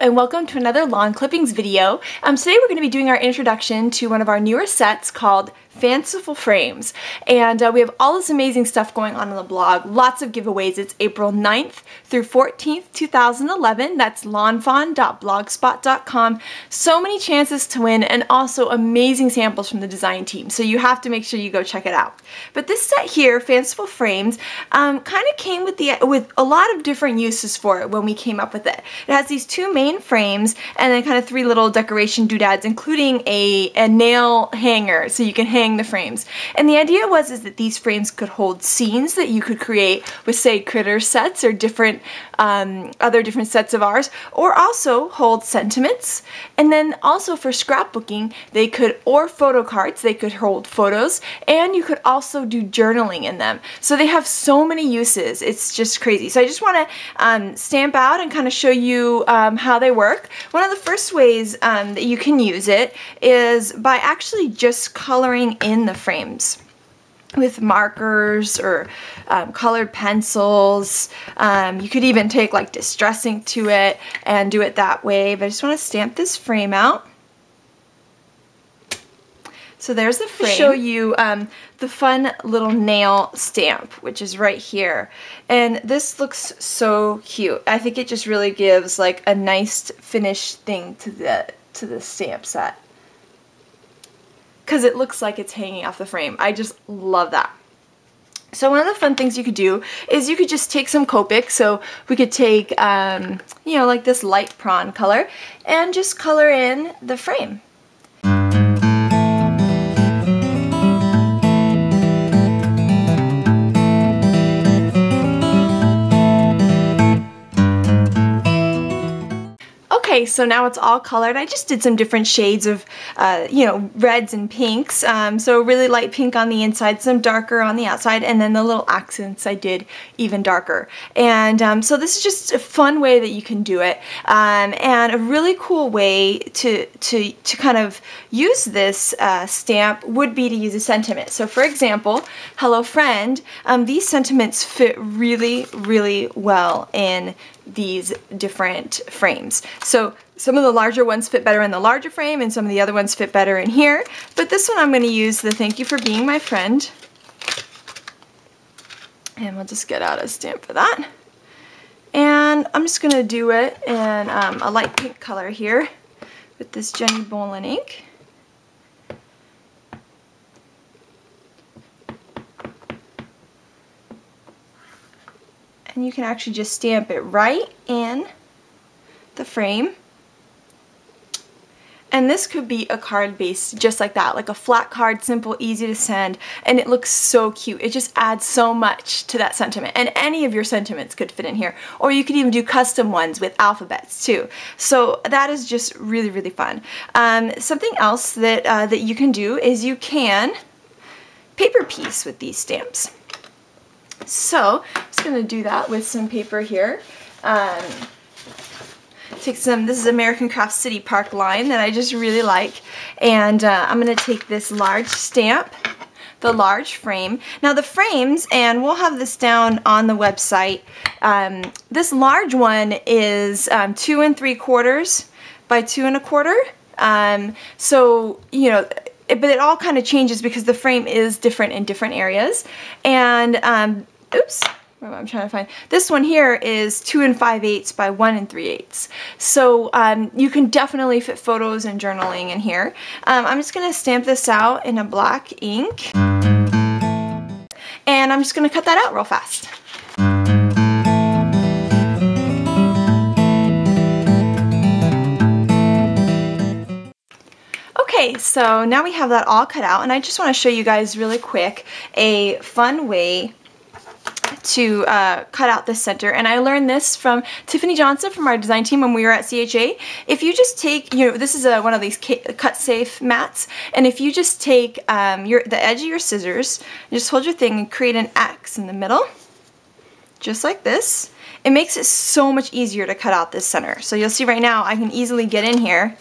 and welcome to another lawn clippings video. Today we're going to be doing our introduction to one of our newer sets called Fanciful Frames. And we have all this amazing stuff going on the blog, lots of giveaways. It's April 9th through 14th, 2011. That's lawnfawn.blogspot.com. So many chances to win and also amazing samples from the design team. So you have to make sure you go check it out. But this set here, Fanciful Frames, kind of came with a lot of different uses for it when we came up with it. It has these two main frames and then kind of three little decoration doodads, including a nail hanger so you can hang the frames. And the idea was that these frames could hold scenes that you could create with, say, critter sets or different other different sets of ours, or also hold sentiments. And then also for scrapbooking, they could, or photo cards, they could hold photos, and you could also do journaling in them. So they have so many uses. It's just crazy. So I just want to stamp out and kind of show you how they work. One of the first ways that you can use it is by actually just coloring in the frames with markers or colored pencils. You could even take like distress ink to it and do it that way, but I just want to stamp this frame out. So there's the frame. I'll show you the fun little nail stamp, which is right here. And this looks so cute. I think it just really gives like a nice finished thing to the stamp set, because it looks like it's hanging off the frame. I just love that. So one of the fun things you could do is you could just take some Copic. So we could take, you know, like this light prawn color and just color in the frame. Okay, so now it's all colored. I just did some different shades of, you know, reds and pinks. So really light pink on the inside, some darker on the outside, and then the little accents I did even darker. And so this is just a fun way that you can do it, and a really cool way to kind of use this stamp would be to use a sentiment. So for example, hello friend, these sentiments fit really, really well in these different frames. So some of the larger ones fit better in the larger frame and some of the other ones fit better in here. But this one I'm going to use the thank you for being my friend. And we'll just get out a stamp for that. And I'm just going to do it in a light pink color here with this Jenny Bolin ink. And you can actually just stamp it right in the frame. And this could be a card base just like that, like a flat card, simple, easy to send, and it looks so cute. It just adds so much to that sentiment, and any of your sentiments could fit in here. Or you could even do custom ones with alphabets too. So that is just really, really fun. Something else that, that you can do is you can paper piece with these stamps. So I'm just going to do that with some paper here. Take some, this is American Craft City Park line that I just really like, and I'm going to take this large stamp, the large frame. Now the frames, and we'll have this down on the website, this large one is 2 3/4 by 2 1/4. So, you know, but it all kind of changes because the frame is different in different areas. And oops, I'm trying to find, this one here is 2 5/8 by 1 3/8. So you can definitely fit photos and journaling in here. I'm just going to stamp this out in a black ink, and I'm just going to cut that out real fast. Okay, so now we have that all cut out, and I just want to show you guys really quick a fun way to cut out the center. And I learned this from Tiffany Johnson from our design team when we were at CHA. If you just take, you know, this is one of these cut safe mats, and if you just take the edge of your scissors, just hold your thing and create an X in the middle, just like this, it makes it so much easier to cut out this center. So you'll see right now I can easily get in here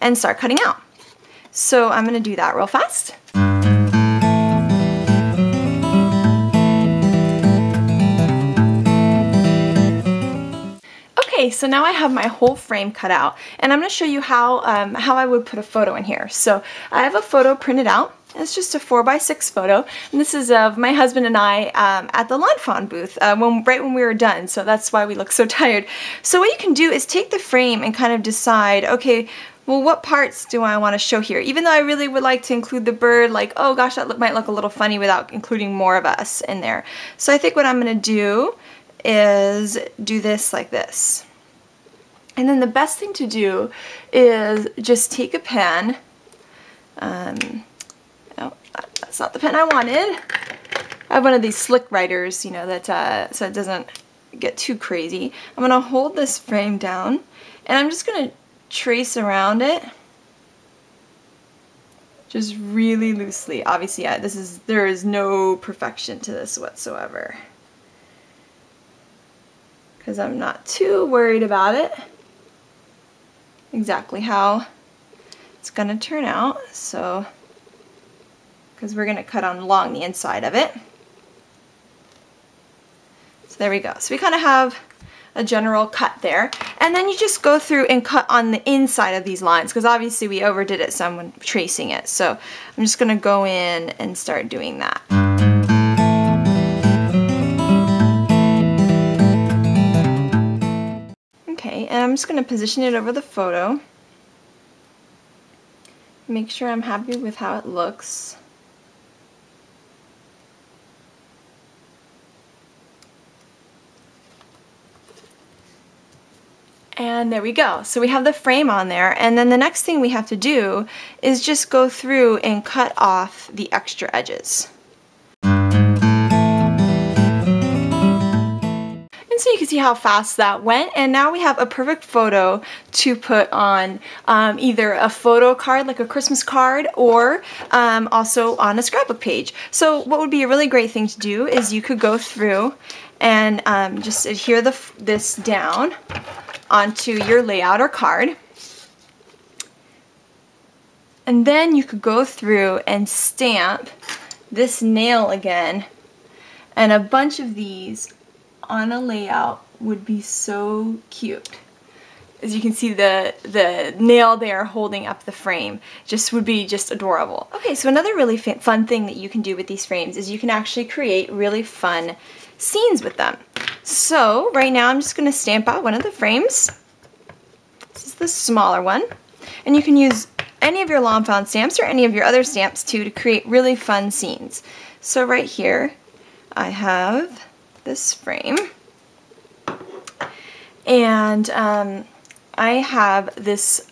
and start cutting out. So I'm going to do that real fast. Okay, so now I have my whole frame cut out, and I'm going to show you how I would put a photo in here. So I have a photo printed out. It's just a 4x6 photo, and this is of my husband and I at the lawnfawn booth right when we were done, so that's why we look so tired. So what you can do is take the frame and kind of decide, okay, well, what parts do I want to show here? Even though I really would like to include the bird, like, oh gosh, that might look a little funny without including more of us in there. So I think what I'm going to do is do this like this. And then the best thing to do is just take a pen. Oh, that's not the pen I wanted. I have one of these slick writers, you know, that so it doesn't get too crazy. I'm going to hold this frame down, and I'm just going to trace around it, just really loosely. Obviously, there is no perfection to this whatsoever, because I'm not too worried about it exactly how it's going to turn out. So, because we're going to cut on along the inside of it. So there we go. So we kind of have a general cut there, and then you just go through and cut on the inside of these lines, because obviously we overdid it some when tracing it. So I'm just going to go in and start doing that. Okay, and I'm just going to position it over the photo. Make sure I'm happy with how it looks. And there we go. So we have the frame on there, and then the next thing we have to do is just go through and cut off the extra edges. And so you can see how fast that went, and now we have a perfect photo to put on either a photo card, like a Christmas card, or also on a scrapbook page. So what would be a really great thing to do is you could go through and just adhere this down onto your layout or card, and then you could go through and stamp this nail again, and a bunch of these on a layout would be so cute. As you can see, the nail there holding up the frame would be just adorable. Okay, so another really fun thing that you can do with these frames is you can actually create really fun scenes with them. So right now I'm just going to stamp out one of the frames. This is the smaller one, and you can use any of your lawnfawn stamps or any of your other stamps too to create really fun scenes. So right here I have this frame, and I have this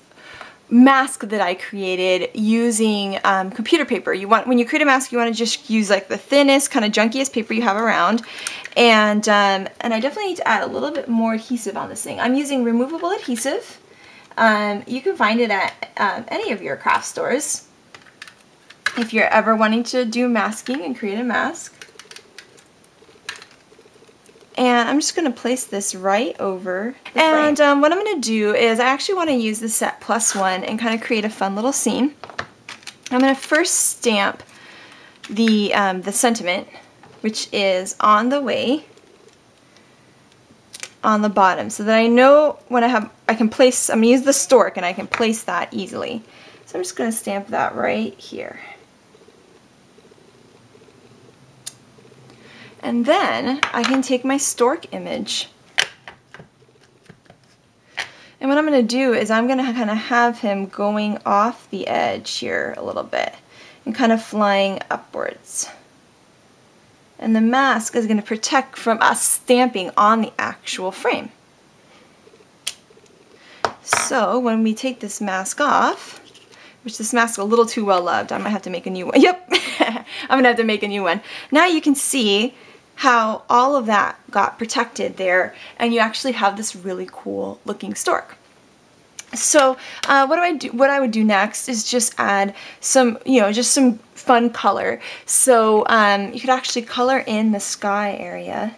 mask that I created using computer paper. When you create a mask, you want to just use like the thinnest, kind of junkiest paper you have around, and I definitely need to add a little bit more adhesive on this thing. I'm using removable adhesive. You can find it at any of your craft stores if you're ever wanting to do masking and create a mask. And I'm just going to place this right over the frame. And what I'm going to do is I actually want to use the set +1 and kind of create a fun little scene. I'm going to first stamp the sentiment, which is on the way, on the bottom, so that I know when I'm going to use the stork and I can place that easily. So I'm just going to stamp that right here. And then I can take my stork image, and what I'm going to do is I'm going to kind of have him going off the edge here a little bit and kind of flying upwards. And the mask is going to protect from us stamping on the actual frame. So when we take this mask off, which this mask is a little too well loved, I might have to make a new one. Yep, I'm going to have to make a new one. Now you can see how all of that got protected there, and you actually have this really cool looking stork. So what I would do next is just add some, just some fun color. So you could actually color in the sky area.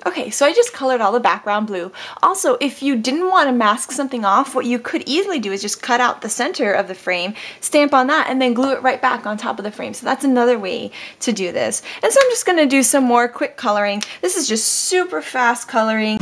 Okay, So I just colored all the background blue. Also, if you didn't want to mask something off, what you could easily do is just cut out the center of the frame, stamp on that, and then glue it right back on top of the frame. So that's another way to do this. And so I'm just going to do some more quick coloring. This is just super fast coloring.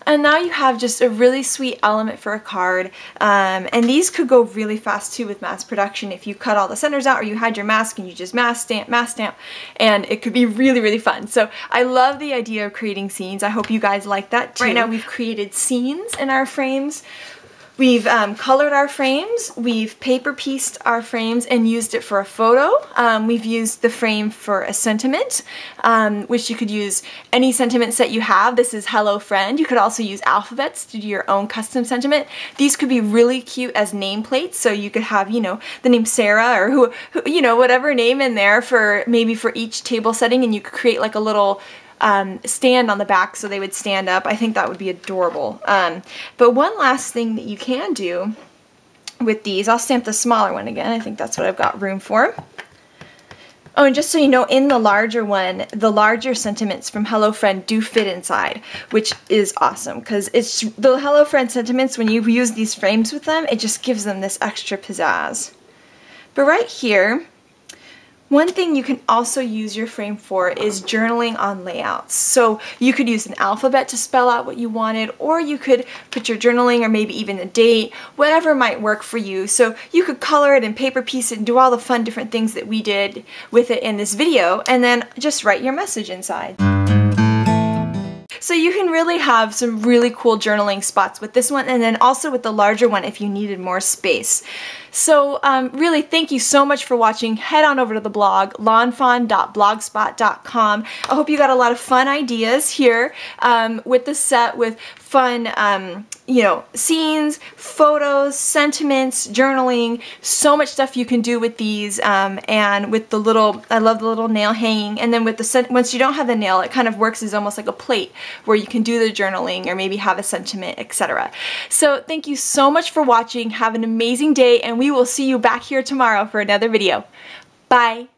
And now you have just a really sweet element for a card, and these could go really fast too with mass production if you cut all the centers out or you had your mask and you just mass stamp, and it could be really, really fun. So I love the idea of creating scenes. I hope you guys like that too. Right now we've created scenes in our frames. We've colored our frames, we've paper pieced our frames and used it for a photo. We've used the frame for a sentiment, which you could use any sentiments that you have. This is hello friend. You could also use alphabets to do your own custom sentiment. These could be really cute as nameplates, so you could have, you know, the name Sarah or who you know, whatever name in there for maybe for each table setting, and you could create like a little stand on the back so they would stand up. I think that would be adorable. But one last thing that you can do with these, I'll stamp the smaller one again. I think that's what I've got room for. Oh, and just so you know, in the larger one, the larger sentiments from Hello Friend do fit inside, which is awesome because it's the Hello Friend sentiments, when you use these frames with them, it just gives them this extra pizzazz. But right here, one thing you can also use your frame for is journaling on layouts. So you could use an alphabet to spell out what you wanted, or you could put your journaling or maybe even a date, whatever might work for you. So you could color it and paper piece it and do all the fun different things that we did with it in this video, and then just write your message inside. So you can really have some really cool journaling spots with this one, and then also with the larger one if you needed more space. So really, thank you so much for watching. Head on over to the blog, lawnfawn.blogspot.com. I hope you got a lot of fun ideas here with the set, with fun, you know, scenes, photos, sentiments, journaling, so much stuff you can do with these, and with the little, I love the little nail hanging, and then with the, once you don't have the nail, it kind of works as almost like a plate where you can do the journaling or maybe have a sentiment, etc. So thank you so much for watching. Have an amazing day, and we will see you back here tomorrow for another video. Bye!